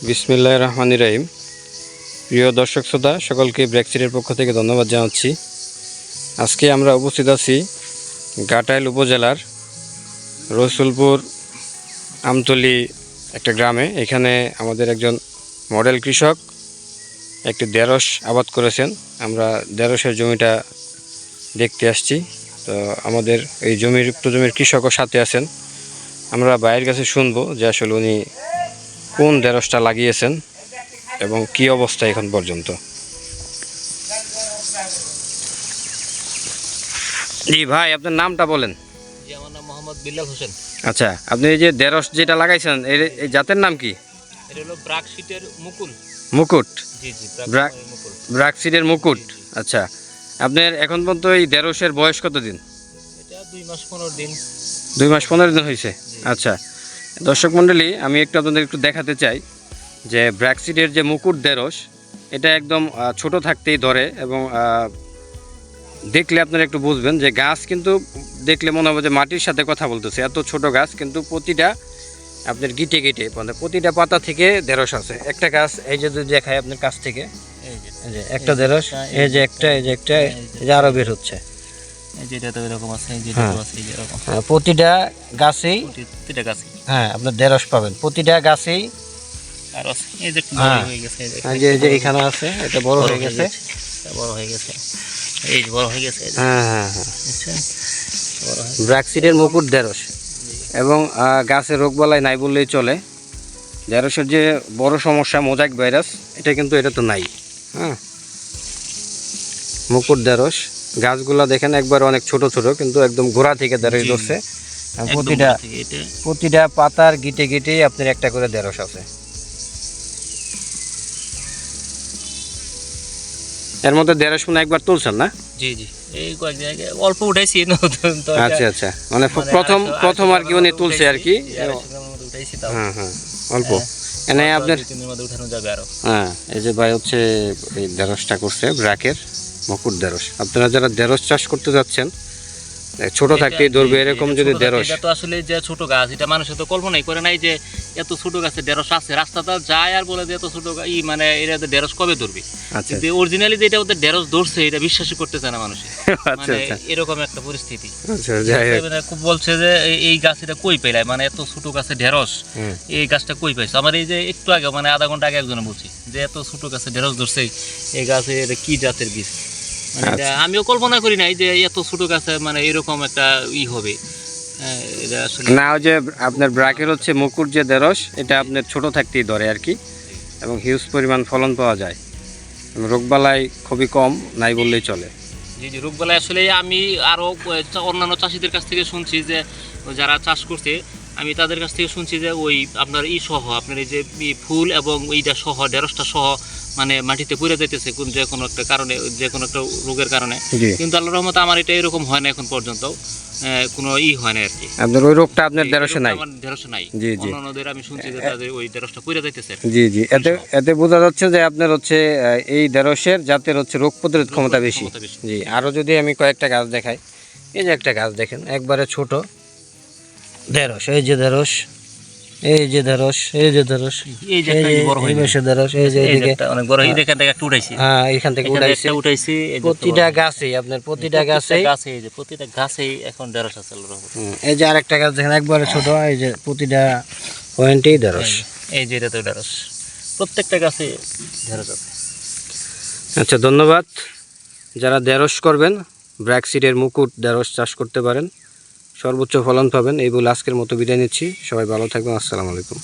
বিসমিল্লাহির রহমানির রহিম। প্রিয় দর্শক শ্রোতা সকলকে ব্র্যাকসিডের পক্ষ থেকে ধন্যবাদ জানাচ্ছি। আজকে আমরা উপস্থিত আছি ঘাটাইল উপজেলার রসুলপুর আমতলী একটা গ্রামে। এখানে আমাদের একজন মডেল কৃষক একটি ঢেঁড়স আবাদ করেছেন। আমরা ঢেঁড়সের জমিটা দেখতে আসছি। তো আমাদের এই উক্ত জমির কৃষকও সাথে আছেন। আমরা ভাইয়ের কাছে শুনবো যে আসলে উনি কোন ঢেঁড়সটা লাগিয়েছেন এবং কি অবস্থা এখন পর্যন্ত। জি ভাই, আপনার নামটা বলেন। জি, আমার নাম মোহাম্মদ বিল্লাল হোসেন। আচ্ছা, আপনি এই যে ঢেঁড়স যেটা লাগাইছেন এই জাতের নাম কি? এটা হলো ব্রাকশিটের মুকুল। মুকুট? জি জি, মুকুল, ব্রাকসিডের মুকুট। আচ্ছা, আপনার এখন পর্যন্ত এই ঢেঁড়সের বয়স কত দিন? এটা 2 মাস 15 দিন। 2 মাস 15 দিন হয়েছে। আচ্ছা দর্শক মণ্ডলী, আমি আপনাদের একটু দেখাতে চাই যে ব্র্যাকসিডের যে মুকুট ঢেঁড়স, এটা একদম ছোট থাকতেই ধরে এবং দেখলে আপনারা একটু বুঝবেন যে গাছ কিন্তু দেখলে মনে হবে যে মাটির সাথে কথা বলতেছে, এত ছোট গাছ। কিন্তু প্রতিটা আপনার গিটে গিটে মানে প্রতিটা পাতা থেকে ঢেঁড়স আছে। একটা গাছ এই যে যদি দেখায় আপনার কাছ থেকে, এই যে একটা ঢেঁড়স, এই যে একটা, এই যে একটা, এই যে আরো বের হচ্ছে। প্রতিটা গাছেই হ্যাঁ আপনার ঢেঁড়স পাবেন, প্রতিটা গাছেই। এখানে আছে, এটা বড় হয়ে গেছে, ব্র্যাকসিডের মুকুট ঢেঁড়স। এবং গাছে রোগবালাই নাই বললেই চলে। ঢেঁড়সের যে বড় সমস্যা মোজাইক ভাইরাস, এটা কিন্তু এটা তো নাই। হ্যাঁ, মুকুট ঢেঁড়স গাছগুলা দেখেন একবার অনেক ছোট ছোট, কিন্তু একদম গোড়া থেকে ঢেঁড়স ধরছে। প্রতিটা পাতার গিটে গিটেই আপনার একটা করে ঢেঁড়স আছে। এর মধ্যে ঢেঁড়স মনে একবার তুলছেন না? জি জি, এই কয়েকদিন আগে অল্প উঠাইছি। আচ্ছা আচ্ছা, মানে প্রথম আর কি উনি তুলছে আর কি। হ্যাঁ হ্যাঁ, অল্প এনে আপনার উঠানো যাবে আরো। হ্যাঁ, এই যে ভাই হচ্ছে এই ঢেঁড়সটা করছে ব্র্যাকের মুকুট ঢেঁড়স। আপনারা যারা ঢেঁড়স চাষ করতে যাচ্ছেন, ছোট থাকতেই ধরবে এরকম যদি ঢেঁড়স। এটা তো আসলে যে ছোট গাছ, এটা মানুষের তো কল্পনাই করে নাই যে এত ছোট গাছে ঢেঁড়স আছে। রাস্তাটা যায় আর বলে যে এত ছোট মানে এটা ঢেঁড়স কবে ধরবে। কিন্তু অরিজিনালি যে এটা ওদের ঢেঁড়স ধরছে, এটা বিশ্বাসই করতে চায় না মানুষ। মানে এরকম একটা পরিস্থিতি। খুব বলছে যে এই গাছ এটা কই পেলাই, মানে এত ছোট গাছে ঢেঁড়স, এই গাছটা কই পাইছে। আমার এই যে একটু আগে মানে আধা ঘন্টা আগে একজনে বলছি যে এত ছোট গাছে ঢেঁড়স ধরছে, এই গাছে এটা কি জাতের বীজ। মানে আমিও কল্পনা করি নাই যে এত ছোট গাছে মানে এরকম একটা হবে। না, ওই যে আপনার ব্র্যাকের হচ্ছে মুকুট যে ঢেঁড়স, এটা আপনার ছোট থাকতেই ধরে আর কি, এবং হিউজ পরিমাণ ফলন পাওয়া যায়। রোগবালাই খুবই কম, নাই বললেই চলে। জি জি, রোগবালাই আসলে আমি আরও অন্যান্য চাষিদের কাছ থেকে শুনছি যে যারা চাষ করছে, আমি তাদের কাছ থেকে শুনছি যে ওই আপনার সহ আপনার এই যে ফুল এবং এইটা সহ ঢেঁড়সটা সহ মানে মাটিতে পড়ে যাইতেছে যে কোনো একটা কারণে, যে কোনো একটা রোগের কারণে। কিন্তু আল্লাহর রহমতে আমার এটা এরকম হয় না এখন পর্যন্ত, কোনো হয় না আর কি। আপনার ওই রোগটা আপনার ঢেঁড়সে নাই? আমার ঢেঁড়সে নাই। জি জি, অন্যদের আমি শুনছি যে তাদের ওই ঢেঁড়সটা পড়ে যাইতেছে। জি জি, এতে বোঝা যাচ্ছে যে আপনার হচ্ছে এই ঢেঁড়সের জাতের হচ্ছে রোগ প্রতিরোধ ক্ষমতা বেশি। জি, আরও যদি আমি কয়েকটা গাছ দেখাই, এই যে একটা গাছ দেখেন একবারে ছোট ঢেঁড়স, এই যে ঢেঁড়স, এই যে ঢেঁড়স, এই যে ঢেঁড়স, এই যে বড় হয়ে গেছে ঢেঁড়স, এই যে এদিকে অনেক বড়, এই দেখেন থেকে একটু উঠাইছি। হ্যাঁ, এখান থেকে উঠাইছি। প্রতিটা গাছেই আপনার প্রতিটা গাছেই এই যে প্রতিটা গাছেই এখন ঢেঁড়স আছে। এই যে আরেকটা গাছ দেখেন একবারে ছোট, এই যে প্রতিটা পয়েন্টেই ঢেঁড়স। এই যে এটা তো ঢেঁড়স, প্রত্যেকটা গাছে ঢেঁড়স আছে। আচ্ছা, ধন্যবাদ। যারা ঢেঁড়স করবেন, ব্র্যাকসিডের মুকুট ঢেঁড়স চাষ করতে পারেন, সর্বোচ্চ ফলন পাবেন। এই বলে আজকের মতো বিদায় নিচ্ছি। সবাই ভালো থাকবেন। আসসালামু আলাইকুম।